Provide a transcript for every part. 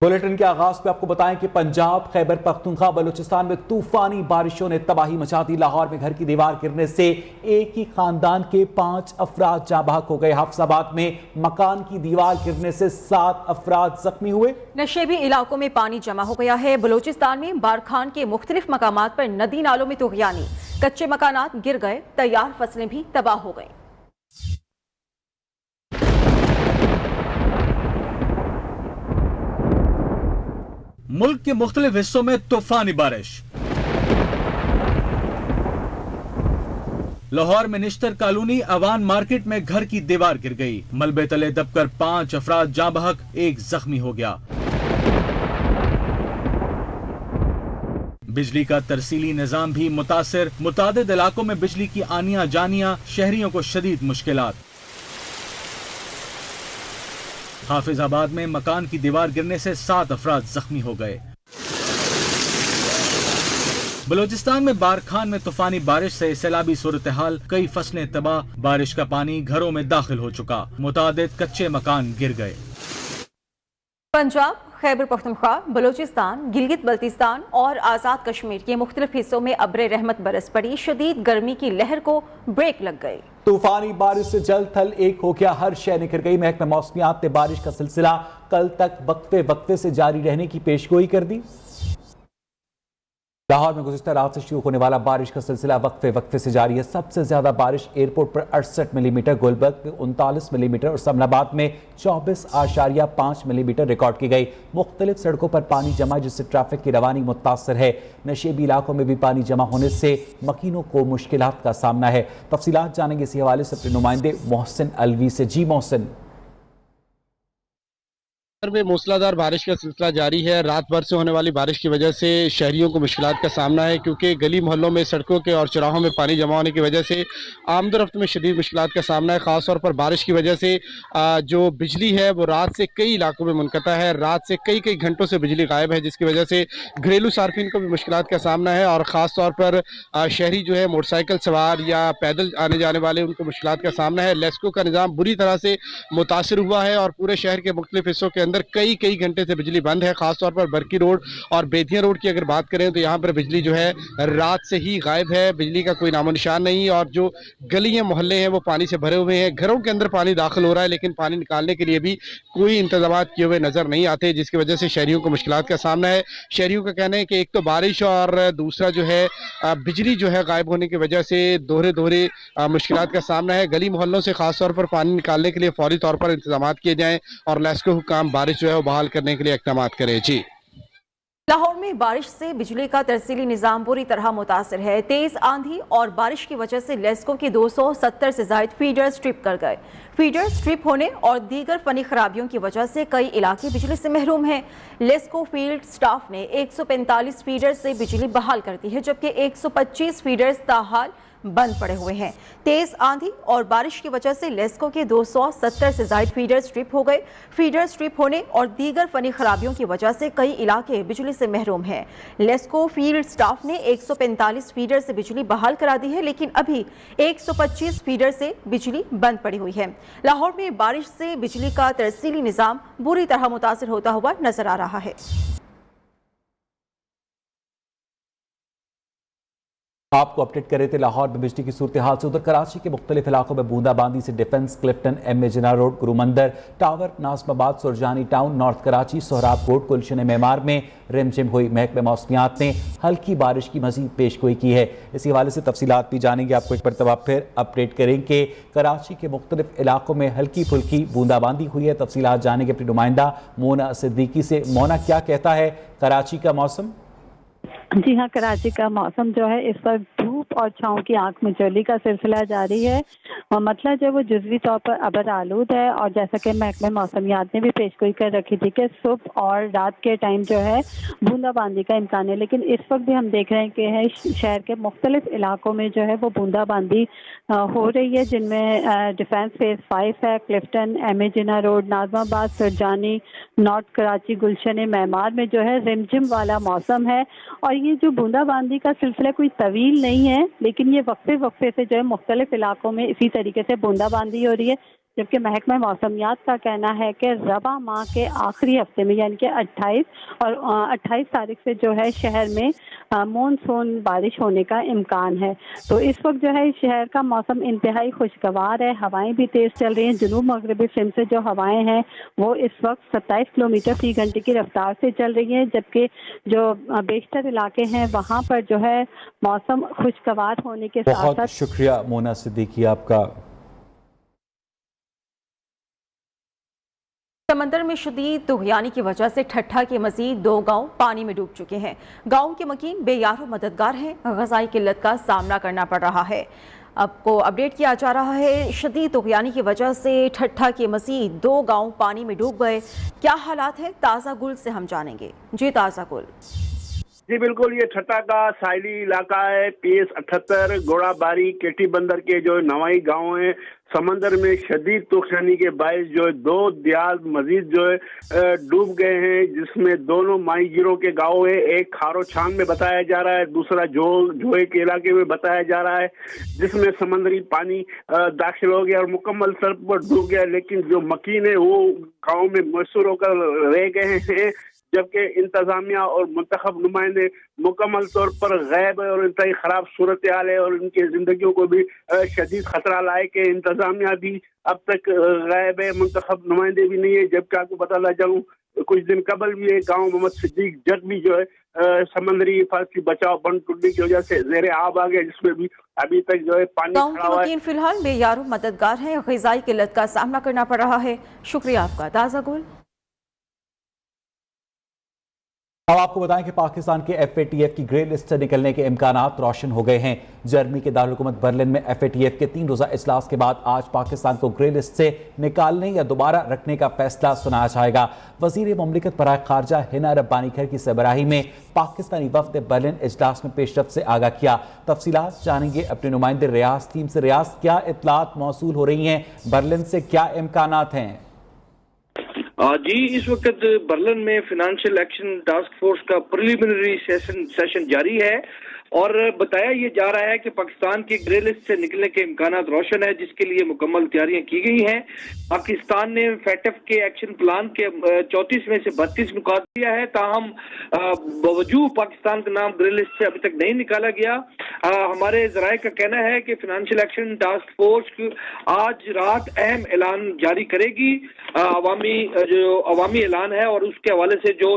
Bulletin کے آغاز پہ آپ کو بتائیں کہ پنجاب، خیبر پختونخوا، بلوچستان میں طوفانی بارشوں نے تباہی مچا دی۔ لاہور میں گھر کی دیوار گرنے سے ایک ہی خاندان کے 5 افراد جاں بحق ہو گئے۔ حفص آباد میں مکان کی دیوار گرنے سے 7 افراد زخمی ہوئے۔ نشیبی علاقوں میں پانی جمع ہو گیا ہے۔ بلوچستان میں بارکھان کے مختلف مقامات پر ندی نالوں میں طغیانی، کچے مکانات گر گئے، تیار فصلیں بھی تباہ ہو گئیں۔ ملک کے مختلف حصوں میں طوفانی بارش۔ لاہور میں نشتر کالونی اوان مارکیٹ میں گھر کی دیوار گر گئی، ملبے تلے دب کر 5 افراد جاں بحق، 1 زخمی ہو گیا۔ بجلی کا ترسیلی نظام بھی متاثر، متعدد علاقوں میں بجلی کی آنیاں جانیاں، شہریوں کو شدید مشکلات۔ حافظ آباد میں مکان کی دیوار گرنے سے 7 افراد زخمی ہو گئے۔ بلوچستان میں بارکھان میں طوفانی بارش سے سیلابی صورتحال، کئی فصلیں تباہ، بارش کا پانی گھروں میں داخل ہو چکا، متعدد کچے مکان گر گئے۔ پنجاب، خیبر پختونخوا، بلوچستان، گلگت بلتستان اور آزاد کشمیر کے مختلف حصوں میں ابر رحمت برس پڑی، شدید گرمی کی لہر کو بریک لگ گئی۔ طوفانی بارش سے جل تھل ایک ہو گیا، ہر شے نکھر گئی۔ محکمہ موسمیات نے بارش کا سلسلہ کل تک وقفے سے جاری رہنے کی پیشگوئی کر دی۔ لاہور میں گزشتہ رات سے شروع ہونے والا بارش کا سلسلہ وقفے سے جاری ہے۔ سب سے زیادہ بارش ایئرپورٹ پر 68 ملی میٹر، گلبرگ میں 39 ملی میٹر اور سمن آباد میں 24.5 ملی میٹر ریکارڈ کی گئی۔ مختلف سڑکوں پر پانی جمع، جس سے ٹریفک کی روانی متاثر ہے۔ نشیبی علاقوں میں بھی پانی جمع ہونے سے مکینوں کو مشکلات کا سامنا ہے۔ تفصیلات جانیں گے اسی حوالے سے اپنے نمائندے محسن الوی سے۔ جی محسن۔ میں موسلادھار بارش کا سلسلہ جاری ہے۔ رات بھر سے ہونے والی بارش کی وجہ سے شہریوں کو مشکلات کا سامنا ہے، کیونکہ گلی محلوں میں، سڑکوں کے اور چوراہوں میں پانی جمع ہونے کی وجہ سے آمد و رفت میں شدید مشکلات کا سامنا ہے۔ خاص طور پر بارش کی وجہ سے جو بجلی ہے وہ رات سے کئی علاقوں میں منقطع ہے، رات سے کئی گھنٹوں سے بجلی غائب ہے، جس کی وجہ سے گھریلو صارفین کو بھی مشکلات کا سامنا ہے، اور خاص طور پر شہری جو ہے موٹر سائیکل سوار یا پیدل آنے جانے والے، ان کو مشکلات کا سامنا ہے۔ لیسکو کا نظام بری طرح سے متاثر ہوا ہے اور پورے شہر کے مختلف حصوں کے اندر کئی گھنٹے سے بجلی بند ہے۔ خاص طور پر برکی روڈ اور بیدیاں روڈ کی اگر بات کریں تو یہاں پر بجلی جو ہے رات سے ہی غائب ہے، بجلی کا کوئی نام و نشان نہیں، اور جو گلیاں محلے ہیں وہ پانی سے بھرے ہوئے ہیں۔ گھروں کے اندر پانی داخل ہو رہا ہے، لیکن پانی نکالنے کے لیے بھی کوئی انتظامات کیے ہوئے نظر نہیں آتے، جس کی وجہ سے شہریوں کو مشکلات کا سامنا ہے۔ شہریوں کا کہنا ہے کہ ایک تو بارش اور دوسرا جو ہے بجلی جو ہے غائب ہونے کی وجہ سے دوہرے مشکلات کا سامنا ہے۔ گلی محلوں سے خاص طور پر پانی نکالنے کے لیے فوری طور پر انتظامات کیے جائیں، اور لیسکو حکام بارش جو ہے وہ بحال کرنے کے لیے اقدامات کریں۔ جی، لاہور میں بارش سے بجلی کا ترسیلی نظام بری طرح متاثر ہے۔ تیز آندھی اور بارش کی وجہ سے لیسکو کی 270 سے زائد فیڈر سٹرپ کر گئے۔ فیڈر سٹرپ ہونے اور دیگر فنی خرابیوں کی وجہ سے کئی علاقے بجلی سے محروم ہیں۔ لیسکو فیلڈ سٹاف نے 145 فیڈر سے بجلی بحال کر دی ہے، جبکہ 125 فیڈرز تاحال بند پڑے ہوئے ہیں۔ تیز آندھی اور بارش کی وجہ سے لیسکو کے 270 سے زائد فیڈر سٹرپ ہو گئے۔ فیڈر سٹرپ ہونے اور دیگر فنی خرابیوں کی وجہ سے کئی علاقے بجلی سے محروم ہیں۔ لیسکو فیلڈ سٹاف نے 145 فیڈر سے بجلی بحال کرا دی ہے، لیکن ابھی 125 فیڈر سے بجلی بند پڑی ہوئی ہے۔ لاہور میں بارش سے بجلی کا ترسیلی نظام بری طرح متاثر ہوتا ہوا نظر آ رہا ہے۔ آپ کو اپڈیٹ کر رہے تھے لاہور میں بجلی کی صورتحال سے۔ ادھر کراچی کے مختلف علاقوں میں بوندا باندی سے ڈیفنس، کلفٹن، ایم اے جناح روڈ، گرومندر ٹاور، ناظم آباد، سرجانی ٹاؤن، نارتھ کراچی، سہراب کوٹ، گلشن معمار میں رم جھم ہوئی۔ محکمہ موسمیات نے ہلکی بارش کی مزید پیشگوئی کی ہے۔ اسی حوالے سے تفصیلات بھی جانیں گے، آپ کو ایک مرتبہ پھر اپڈیٹ کریں کہ کراچی کے مختلف علاقوں میں ہلکی پھلکی بوندا باندی ہوئی ہے۔ تفصیلات جانیں گے اپنی نمائندہ مونا صدیقی سے۔ مونا، کیا کہتا ہے کراچی کا موسم؟ جی ہاں، کراچی کا موسم جو ہے اس وقت دھوپ اور چھاؤں کی آنکھ مچولی کا سلسلہ جاری ہے، اور مسئلہ جو وہ جزوی طور پر ابر آلود ہے، اور جیسا کہ محکمہ موسمیات نے بھی پیشگوئی کر رکھی تھی کہ صبح اور رات کے ٹائم جو ہے بوندا باندی کا امکان ہے، لیکن اس وقت بھی ہم دیکھ رہے ہیں کہ شہر کے مختلف علاقوں میں جو ہے وہ بوندا باندی ہو رہی ہے، جن میں ڈیفینس فیز 5 ہے، کلفٹن، ایم اے جناح روڈ، ناظم آباد، سرجانی، نارتھ کراچی، گلشن معمار میں جو ہے رم جھم والا موسم ہے۔ اور یہ جو بوندا باندی کا سلسلہ کوئی طویل نہیں ہے، لیکن یہ وقفے سے جو ہے مختلف علاقوں میں اسی طریقے سے بوندا باندی ہو رہی ہے، जबकि महकमा मौसमियात का कहना है कि रबा माह के आखिरी हफ्ते में यानी कि 28 तारीख से जो है शहर में मानसून बारिश होने का इम्कान है। तो इस वक्त जो है शहर का मौसम इंतहाई खुशगवार है, हवाएं भी तेज चल रही हैं। जनूब मगरबी सिंध से जो हवाएं हैं वो इस वक्त 27 किलोमीटर फी घंटे की रफ्तार से चल रही हैं, जबकि जो बेशतर इलाके हैं वहाँ पर जो है मौसम खुशगवार होने के साथ बहुत साथ। शुक्रिया मोना सिद्दीकी आपका। समंदर में शदीद तूफ़ानी की वजह से ठट्ठा के मजीद 2 गांव पानी में डूब चुके हैं। गांव के मकीन बेयारो मददगार हैं, ग़ज़ाई किल्लत का सामना करना पड़ रहा है। आपको अपडेट किया जा रहा है, शदीद तूफ़ानी की वजह से ठट्ठा के मजीद 2 गांव पानी में डूब गए। क्या हालात है, ताज़ा गुल से हम जानेंगे। जी ताज़ा गुल। जी बिल्कुल, ये ठट्ठा का साहिली इलाका है। PS 78 गोड़ाबारी केटी बंदर के जो नवाई गांव है, समंदर में शदीद तूफानी के बायस जो है 2 दियाल मजीद जो है डूब गए हैं, जिसमें दोनों माई गिरों के गांव है। एक खारो छान में बताया जा रहा है, दूसरा जोए के इलाके में बताया जा रहा है, जिसमें समंदरी पानी दाखिल हो गया और मुकम्मल सर पर डूब गया। लेकिन जो मकीन है वो गाँव में मैसूर होकर रह गए हैं, जबकि इंतजामिया और मुंतखब नुमाइंदे मुकम्मल तौर पर गैब है और इंतहाई खराब सूरत हाल है और इनकी जिंदगियों को भी शदीद खतरा लायक है। इंतजामिया भी अब तक गैब है, मुंतखब नुमाइंदे भी नहीं है। जबकि आपको बताना चाहूँ, कुछ दिन कबल भी एक गाँव मोहम्मद सिद्दीक जग भी जो है समंदरी हिफाजती बचाव बंद टूटने की वजह से ज़ेरे आब आ गया, जिसमें भी अभी तक जो है पानी गांव खड़ा के हुआ है। मकीन फिलहाल बेयारो मददगार हैं, ग़ज़ाई किल्लत का सामना करना पड़ रहा है। शुक्रिया आपका ताज़ा गुल। अब आपको बताएं कि पाकिस्तान के FATF की ग्रे लिस्ट से निकलने के इम्कानात रोशन हो गए हैं। जर्मनी के दारुलहुकूमत बर्लिन में FATF के 3 रोज़ा इजलास के बाद आज पाकिस्तान को ग्रे लिस्ट से निकालने या दोबारा रखने का फैसला सुनाया जाएगा। वज़ीर मुमलिकत बराए खारजा हिना रब्बानी खैर की सरबराही में पाकिस्तानी वफ़द बर्लिन इजलास में पेशरफ्त से आगाह किया। तफसीलात जानेंगे अपने नुमाइंदे रियाज टीम से। रियाज, क्या इत्तलात मौसूल हो रही हैं, बर्लिन से क्या इम्कानात हैं? जी, इस वक्त बर्लिन में फाइनेंशियल एक्शन टास्क फोर्स का प्रिलिमिनरी सेशन जारी है और बताया ये जा रहा है कि पाकिस्तान की ग्रे लिस्ट से निकलने के इम्कानात रोशन है, जिसके लिए मुकम्मल तैयारियां की गई हैं। पाकिस्तान ने FATF के एक्शन प्लान के 34 में से 32 मुकाद दिया है, ताहम बावजूद पाकिस्तान का नाम ग्रे लिस्ट से अभी तक नहीं निकाला गया। हमारे जराये का कहना है कि फाइनेंशियल एक्शन टास्क फोर्स आज रात अहम ऐलान जारी करेगी, अवामी ऐलान है और उसके हवाले से जो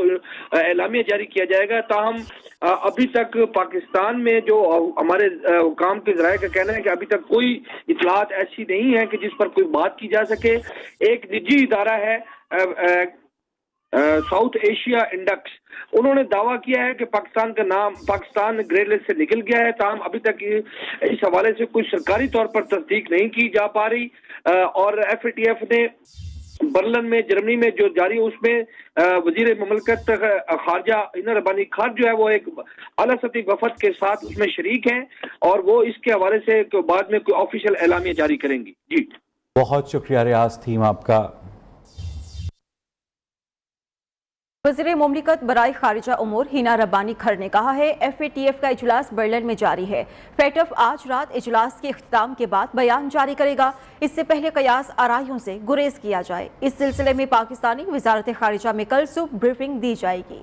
एलामिया जारी किया जाएगा। ताहम अभी तक पाकिस्तान में जो हमारे हुकाम के ज़राए का कहना है कि अभी तक कोई इतलात ऐसी नहीं है कि जिस पर कोई बात की जा सके। एक निजी इदारा है साउथ एशिया इंडेक्स, उन्होंने दावा किया है कि पाकिस्तान ग्रे लिस्ट से निकल गया है, ताहम अभी तक इस हवाले से कोई सरकारी तौर पर तस्दीक नहीं की जा पा रही। और FATF ने बर्लिन में जर्मनी में जो जारी है उसमें वजीर मुमलिकत खारजा हिना रब्बानी खान जो है वो एक आला सतही वफद के साथ उसमें शरीक हैं और वो इसके हवाले से बाद में कोई ऑफिशियल एलामिया जारी करेंगी। जी बहुत शुक्रिया रियाज टीम आपका। वज़ीर मुमलिकत बराए खारिजा उमूर हिना रब्बानी खर ने कहा है, FATF का इजलास बर्लिन में जारी है। FATF आज रात इजलास के इख्तिताम के बाद बयान जारी करेगा। इससे पहले कयास आराइयों से गुरेज किया जाए। इस सिलसिले में पाकिस्तानी वज़ारत खारिजा में कल सुबह ब्रीफिंग दी जाएगी।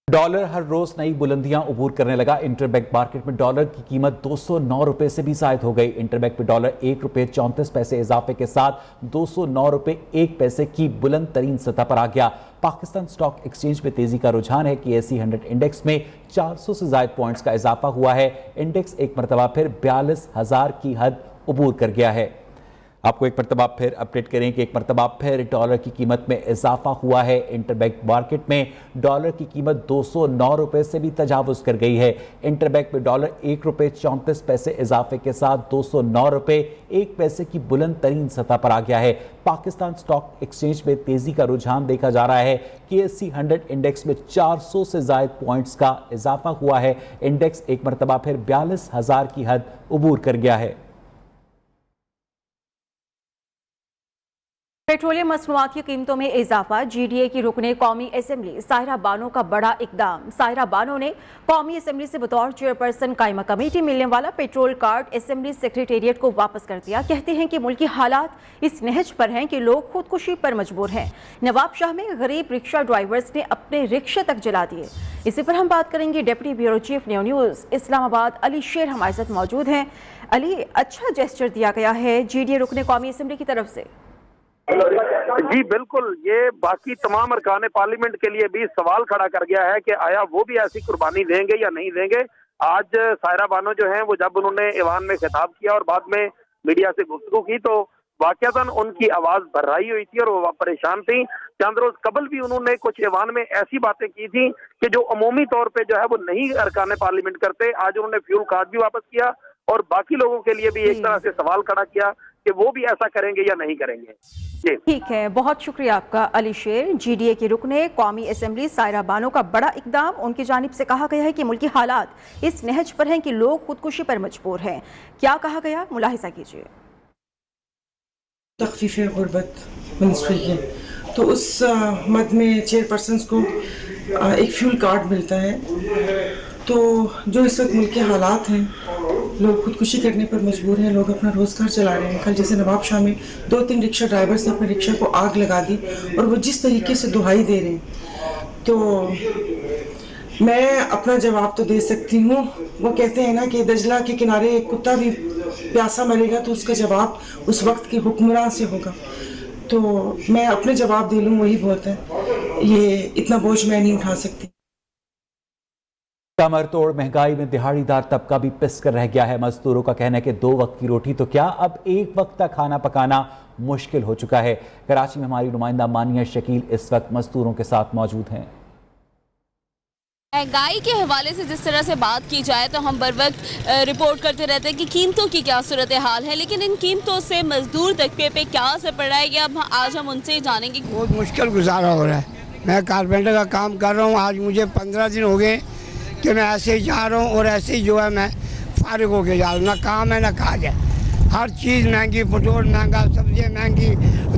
डॉलर हर रोज नई बुलंदियां अबूर करने लगा। इंटरबैंक मार्केट में डॉलर की कीमत 209 रुपए से भी जायद हो गई। इंटरबैंक में डॉलर 1 रुपए 34 पैसे इजाफे के साथ 209 रुपए 1 पैसे की बुलंद तरीन सतह पर आ गया। पाकिस्तान स्टॉक एक्सचेंज में तेजी का रुझान है कि KSE 100 इंडेक्स में 400 से जायद पॉइंट्स का इजाफा हुआ है। इंडेक्स एक मरतबा फिर 42,000 की हद अबूर कर गया है। आपको एक मरतबा फिर अपडेट करें कि एक मरतबा फिर डॉलर की कीमत में इजाफा हुआ है। इंटरबैंक मार्केट में डॉलर की कीमत 209 रुपए से भी तजावुज कर गई है। इंटरबैंक में डॉलर 1 रुपए 34 पैसे इजाफे के साथ 209 रुपए 1 पैसे की बुलंद तरीन सतह पर आ गया है। पाकिस्तान स्टॉक एक्सचेंज में तेजी का रुझान देखा जा रहा है। KSE 100 इंडेक्स में 400 से जायद पॉइंट्स का इजाफा हुआ है। इंडेक्स एक मरतबा फिर 42,000 की हद अबूर कर गया है। पेट्रोलियम मसनूआत की कीमतों में इजाफा, GDA की रुकने कौमी असम्बली साहिरा बानो का बड़ा इकदाम। साहिरा बानो ने कौमी असम्बली से बतौर चेयरपर्सन कायमा कमेटी मिलने वाला पेट्रोल कार्ड असम्बली सेक्रेटेरिएट को वापस कर दिया। कहते हैं कि मुल्की हालात इस नहज पर हैं कि लोग खुदकुशी पर मजबूर हैं। नवाब शाह में गरीब रिक्शा ड्राइवर्स ने अपने रिक्शे तक जला दिए। इसी पर हम बात करेंगे। Deputy bureau chief news Islamabad Ali शेर हमारे साथ मौजूद हैं। अली, अच्छा जेस्चर दिया गया है GDA रुकने कौमी असम्बली की तरफ से। जी बिल्कुल, ये बाकी तमाम अरकान पार्लियामेंट के लिए भी सवाल खड़ा कर गया है कि आया वो भी ऐसी कुर्बानी देंगे या नहीं देंगे। आज साहिरा बानो जो हैं वो जब उन्होंने ईवान में खिताब किया और बाद में मीडिया से गुफ्तगू की तो वाकयातन उनकी आवाज भर्राई हुई थी और वो परेशान थी। चंद रोज कबल भी उन्होंने कुछ ईवान में ऐसी बातें की थी कि जो अमूमी तौर पे जो है वो नहीं अरकान पार्लियामेंट करते। आज उन्होंने फ्यूल कार्ड भी वापस किया और बाकी लोगों के लिए भी एक तरह से सवाल खड़ा किया कि वो भी ऐसा करेंगे या नहीं करेंगे। जी ठीक है, बहुत शुक्रिया आपका अली शेर। GDA की रुकने कौमी असम्बली साहिरा बानो का बड़ा इकदाम। उनकी जानिब से कहा गया है कि मुल्की हालात इस नहज पर हैं कि लोग खुदकुशी पर मजबूर हैं। क्या कहा गया, मुलाहिजा कीजिए। तखफीफ गुर्बत मिनिस्ट्री की, तो उस मद में चेयरपर्सन्स को एक फ्यूल कार्ड मिलता है। तो जो इस वक्त मुल्क के हालात हैं, लोग खुदकुशी करने पर मजबूर हैं, लोग अपना रोज़गार चला रहे हैं। कल जैसे नवाब शाह में 2-3 रिक्शा ड्राइवर्स ने अपने रिक्शा को आग लगा दी और वो जिस तरीके से दुहाई दे रहे हैं, तो मैं अपना जवाब तो दे सकती हूँ। वो कहते हैं ना कि दजला के किनारे एक कुत्ता भी प्यासा मरेगा तो उसका जवाब उस वक्त के हुक्मरान से होगा। तो मैं अपने जवाब दे लूँ वही बहुत है, ये इतना बोझ मैं नहीं उठा सकती। कमर तोड़ महंगाई में दिहाड़ीदार तबका भी पिस कर रह गया है। मजदूरों का कहना है कि 2 वक्त की रोटी तो क्या, अब 1 वक्त का खाना पकाना मुश्किल हो चुका है। कराची में हमारी नुमाइंदा मानिया शकील इस वक्त मजदूरों के साथ मौजूद हैं। महंगाई के हवाले से जिस तरह से बात की जाए तो हम बर वक्त रिपोर्ट करते रहते हैं कि कीमतों की क्या सूरत हाल है, लेकिन इन कीमतों से मजदूर तबके पे क्या असर पड़ रहा है, ये अब आज हम उनसे ही जानेंगे। बहुत मुश्किल गुजारा हो रहा है। मैं कारपेंटर का काम कर रहा हूँ, आज मुझे 15 दिन हो गए कि मैं ऐसे ही जा रहा हूँ और ऐसे ही जो है मैं फारिग होके जा रहा हूँ। ना काम है ना काज है, हर चीज़ महंगी, पेट्रोल महंगा, सब्जियाँ महंगी,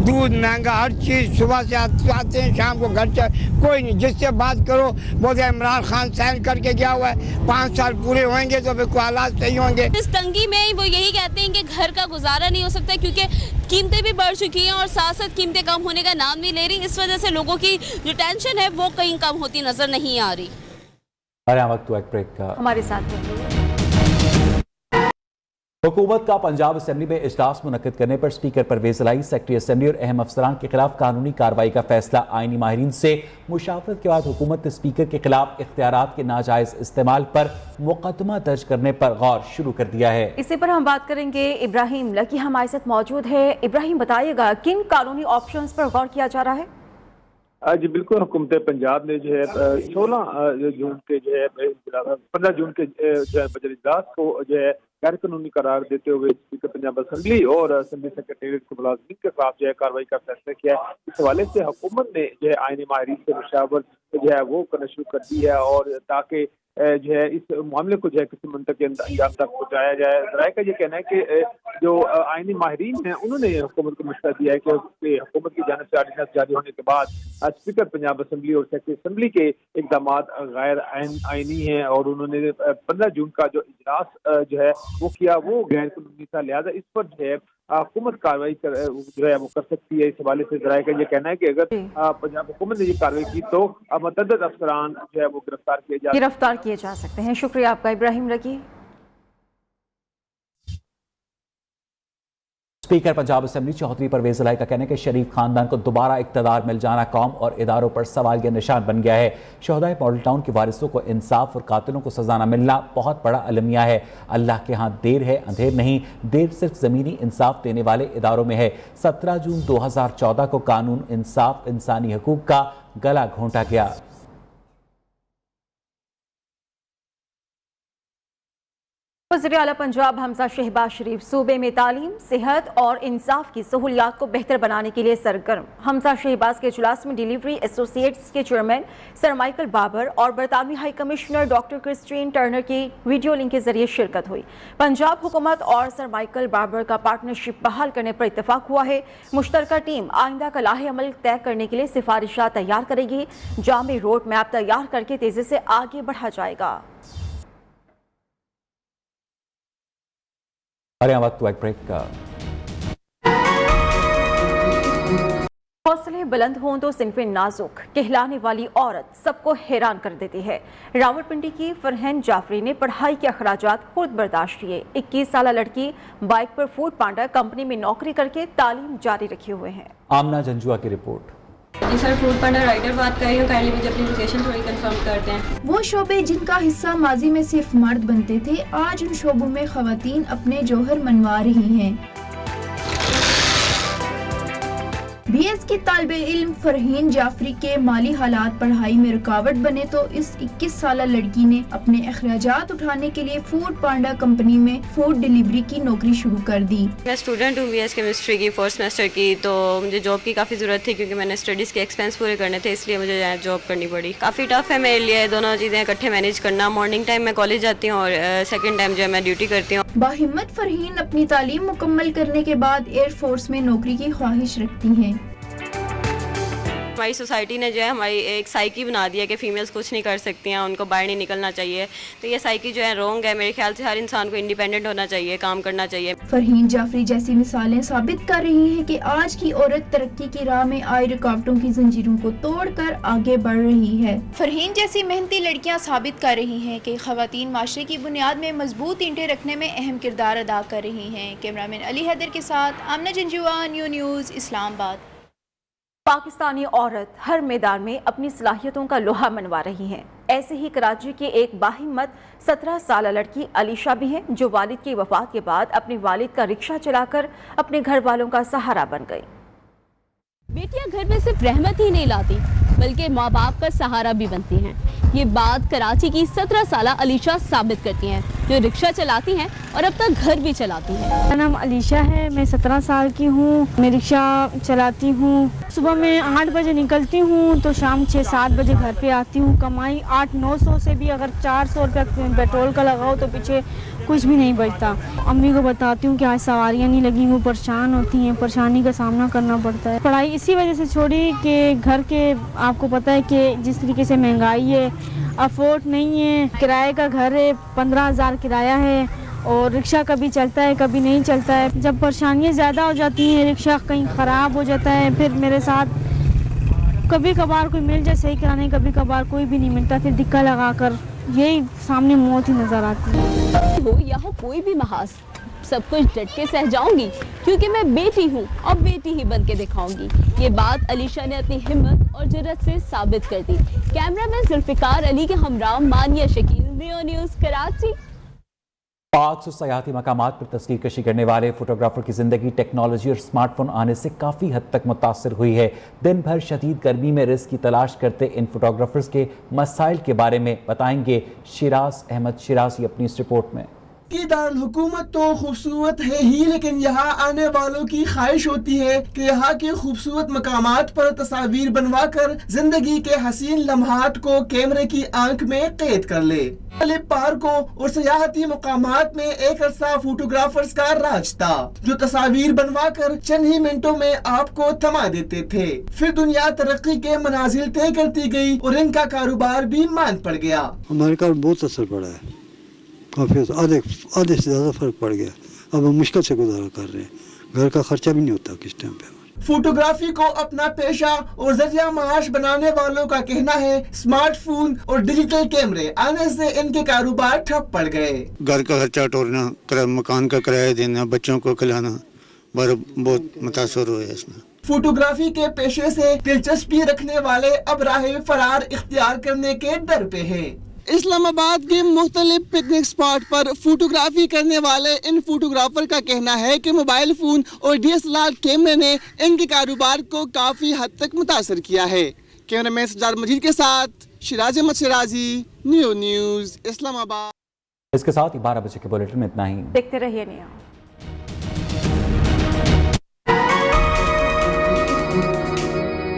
दूध महंगा, हर चीज़। सुबह से आते हैं शाम को घर से कोई नहीं, जिससे बात करो बोलते इमरान खान साइन करके गया हुआ है, 5 साल पूरे होंगे तो फिर हालात सही होंगे। इस तंगी में वो यही कहते हैं कि घर का गुजारा नहीं हो सकता क्योंकि कीमतें भी बढ़ चुकी हैं और साथ साथ कीमतें कम होने का नाम नहीं ले रही। इस वजह से लोगों की जो टेंशन है वो कहीं कम होती नजर नहीं आ रही। वक्त हुआ एक ब्रेक का। हमारे साथ रहिए। हुकूमत का पंजाब असेंबली में इजलास मुनक्किद करने पर स्पीकर परवेज इलाही, सेक्रेटरी असेंबली और अहम अफसरान के खिलाफ कानूनी कार्रवाई का फैसला। आईनी माहिरीन से मुशावरत के बाद हुकूमत ने स्पीकर के खिलाफ इख्तियारात के नाजायज इस्तेमाल पर मुकदमा दर्ज करने पर गौर शुरू कर दिया है। इसी पर हम बात करेंगे। इब्राहिम लकी हमारे साथ मौजूद है। इब्राहिम, बताइएगा किन कानूनी ऑप्शंस पर गौर किया जा रहा है? जी बिल्कुल, हुकूमत पंजाब ने जो है 16 जून के जो है 15 जून के जो है बजट इजलास को जो है गैर कानूनी करार देते हुए स्पीकर पंजाब असेंबली और असेंबली सेक्रेटेरिएट के मुलाजिमीन के खिलाफ जो है कार्रवाई का फैसला किया है। इस हवाले से हुकूमत ने जो है आईनी माहिरीन से मुशावरत जो है वो करना शुरू कर दी है और ताकि जो है इस मामले को जो है किसी मंतक के अंजाम तक पहुँचाया जाए। राय का ये कहना है कि जो आईनी माहिरीन हैं उन्होंने हुकूमत को मशवरा दिया है कि हुकूमत की जानिब से आर्डिनेंस जारी होने के बाद स्पीकर पंजाब असेंबली और सेक्रेटरी असेंबली के इकदाम गैर आईनी हैं और उन्होंने 15 जून का जो इजलास जो है वो किया वो गैर कानूनी था। लिहाजा इस पर जो है हुकूमत कार्रवाई जो है वो कर सकती है। इस हवाले से जराये का ये कहना है कि अगर पंजाब हुकूमत ने ये कार्रवाई की तो मुतअद्दिद अफसरान जो है वो गिरफ्तार किए जा सकते हैं। शुक्रिया आपका इब्राहिम लकी। स्पीकर पंजाब असेंबली चौधरी परवेज इलाही का कहना है कि शरीफ खानदान को दोबारा इक़्तिदार मिल जाना कौम और इदारों पर सवालिया निशान बन गया है। शोहदाए मॉडल टाउन के वारिसों को इंसाफ और कातिलों को सजा न मिलना बहुत बड़ा अलमिया है। अल्लाह के यहाँ देर है अंधेर नहीं, देर सिर्फ ज़मीनी इंसाफ देने वाले इदारों में है। 17 जून 2014 को कानून इंसाफ इंसानी हकूक़ का गला घोंटा गया। वज़ीर आला पंजाब हमजा शहबाज शरीफ सूबे में तालीम, सेहत और इंसाफ की सहूलियात को बेहतर बनाने के लिए सरगर्म। हमजा शहबाज के इजलास में डिलीवरी एसोसिएट्स के चेयरमैन सर माइकल बाबर और बरतानवी high commissioner doctor Christian Turner की वीडियो लिंक के जरिए शिरकत हुई। पंजाब हुकूमत और सर माइकल बाबर का पार्टनरशिप बहाल करने पर इत्तेफाक हुआ है। मुश्तरका टीम आइंदा का लाहे अमल तय करने के लिए सिफारिशात तैयार करेगी। जामी रोड मैप तैयार करके तेजी से आगे बढ़ा जाएगा। और यहाँ वक्त एक ब्रेक का। हौसले बुलंद हों तो सिनफे नाजुक कहलाने वाली औरत सबको हैरान कर देती है। रावलपिंडी की फरहन जाफरी ने पढ़ाई के अखराजात खुद बर्दाश्त किए। 21 साल लड़की बाइक पर फूड पांडा कंपनी में नौकरी करके तालीम जारी रखे हुए हैं। आमना जंजुआ की रिपोर्ट। जी सर, फूड पांडा राइडर बात कर रही हूँ, काइंडली मुझे अपनी लोकेशन थोड़ी कंफर्म करते हैं। वो शोबे जिनका हिस्सा माजी में सिर्फ मर्द बनते थे, आज उन शोबों में खवातीन अपने जौहर मनवा रही हैं। बीएस की तालिबे इल्म फरहीन जाफरी के माली हालात पढ़ाई में रुकावट बने तो इस 21 साल लड़की ने अपने अखराजात उठाने के लिए फूड पांडा कंपनी में फूड डिलीवरी की नौकरी शुरू कर दी। मैं स्टूडेंट हूँ बीएस केमिस्ट्री की 4th सेमेस्टर की, तो मुझे जॉब की काफ़ी ज़रूरत थी क्योंकि मैंने स्टडीज़ के एक्सपेंस पूरे करने थे, इसलिए मुझे जॉब करनी पड़ी। काफ़ी टफ है मेरे लिए दोनों चीज़ें इकट्ठे मैनेज करना। मॉर्निंग टाइम मैं कॉलेज जाती हूँ और सेकेंड टाइम जो है मैं ड्यूटी करती हूँ। बाहिम्मत फरहीन अपनी तालीम मुकम्मल करने के बाद एयरफोर्स में नौकरी की ख्वाहिश रखती हैं। हमारी सोसाइटी ने जो है हमारी एक साइकी बना दिया कि फ़ीमेल्स कुछ नहीं कर सकती हैं, उनको बाहर नहीं निकलना चाहिए। तो ये साइकी जो है रॉन्ग है। मेरे ख्याल से हर इंसान को इंडिपेंडेंट होना चाहिए, काम करना चाहिए। फरहीन जाफरी जैसी मिसालें साबित कर रही हैं कि आज की औरत तरक्की की राह में आई रुकावटों की जंजीरों को तोड़कर आगे बढ़ रही है। फरहीन जैसी मेहनती लड़कियां साबित कर रही हैं कि खवातीन माशरे की बुनियाद में मजबूत ईंटें रखने में अहम किरदार अदा कर रही हैं। कैमरामैन अली हैदर के साथ आमना जंजुआ, न्यूज़ इस्लामाबाद। पाकिस्तानी औरत हर मैदान में अपनी सलाहियतों का लोहा मनवा रही हैं। ऐसे ही कराची की एक बाहिम्मत 17 साल लड़की अलीशा भी हैं, जो वालिद की वफात के बाद अपने वालिद का रिक्शा चलाकर अपने घर वालों का सहारा बन गई। बेटियां घर में सिर्फ रहमत ही नहीं लाती बल्कि माँ बाप का सहारा भी बनती हैं। ये बात कराची की 17 साल अलीशा साबित करती हैं, जो रिक्शा चलाती हैं और अब तक घर भी चलाती हैं। मेरा नाम अलीशा है, मैं 17 साल की हूँ। मैं रिक्शा चलाती हूँ। सुबह मैं 8 बजे निकलती हूँ तो शाम 6-7 बजे घर पे आती हूँ। कमाई 800-900 से भी अगर 400 रुपया पेट्रोल का लगाओ तो पीछे कुछ भी नहीं बचता। अम्मी को बताती हूँ कि आज सवारियाँ नहीं लगी, वो परेशान होती हैं, परेशानी का सामना करना पड़ता है। पढ़ाई इसी वजह से छोड़ी कि घर के आपको पता है कि जिस तरीके से महंगाई है, अफोर्ड नहीं है। किराए का घर है, 15,000 किराया है और रिक्शा कभी चलता है कभी नहीं चलता है। जब परेशानियाँ ज़्यादा हो जाती हैं, रिक्शा कहीं ख़राब हो जाता है, फिर मेरे साथ कभी कभार कोई मिल जाए सही कराने, कभी कभार कोई भी नहीं मिलता, फिर दिक्कत लगा कर यही सामने मौत ही नज़र आती है। हो या हो कोई भी महाज, सब कुछ डट के सह जाऊंगी क्योंकि मैं बेटी हूँ और बेटी ही बन के दिखाऊंगी। ये बात अलीशा ने अपनी हिम्मत और जुर्रत से साबित कर दी। कैमरामैन जुल्फिकार अली के हमरा मानिया शकील, रियो न्यूज़ कराची। पाक और सयाहती मकामात पर तस्वीर कशी करने वाले फोटोग्राफर की जिंदगी टेक्नोलॉजी और स्मार्टफोन आने से काफ़ी हद तक मुतासर हुई है। दिन भर शदीद गर्मी में रिस्क की तलाश करते इन फोटोग्राफर्स के मसाइल के बारे में बताएंगे शिराज अहमद शिराजी अपनी इस रिपोर्ट में। की दारुल हुकूमत तो खूबसूरत है ही, लेकिन यहाँ आने वालों की ख्वाहिश होती है कि यहाँ के खूबसूरत मकामात पर तस्वीर बनवा कर जिंदगी के हसीन लम्हात को कैमरे की आंख में कैद कर ले। पार्कों और सयाहती मकामात में एक अरसा फोटोग्राफर्स का राज था, जो तस्वीर बनवा कर चंद ही मिनटों में आपको थमा देते थे। फिर दुनिया तरक्की के मनाजिल तय करती गई और इनका कारोबार भी मान पड़ गया। हमारे का बहुत असर पड़ा है, काफी आधे से ज्यादा फर्क पड़ गया। अब हम मुश्किल से गुजारा कर रहे हैं, घर का खर्चा भी नहीं होता किस टाइम पे। फोटोग्राफी को अपना पेशा और जरिया माश बनाने वालों का कहना है स्मार्टफोन और डिजिटल कैमरे आने से इनके कारोबार ठप पड़ गए। घर का खर्चा टोरना, मकान का किराया देना, बच्चों को खिलाना, बहुत मुतासर हुए इसमें। फोटोग्राफी के पेशे से दिलचस्पी रखने वाले अब राह फरार इख्तियार करने के डर पे हैं। इस्लामाबाद के मुख्तलिफ पिकनिक स्पॉट पर फोटोग्राफी करने वाले इन फोटोग्राफर का कहना है कि मोबाइल फोन और DSLR कैमरे ने इनके कारोबार को काफी हद तक मुतासर किया है। कैमरामैन सज्जाद मजीद के साथ शिराज अहमद शिराजी, न्यूज़ इस्लामाबाद। इसके साथ ही 12 बजे के बुलेटिन में इतना ही। देखते रहिए नया।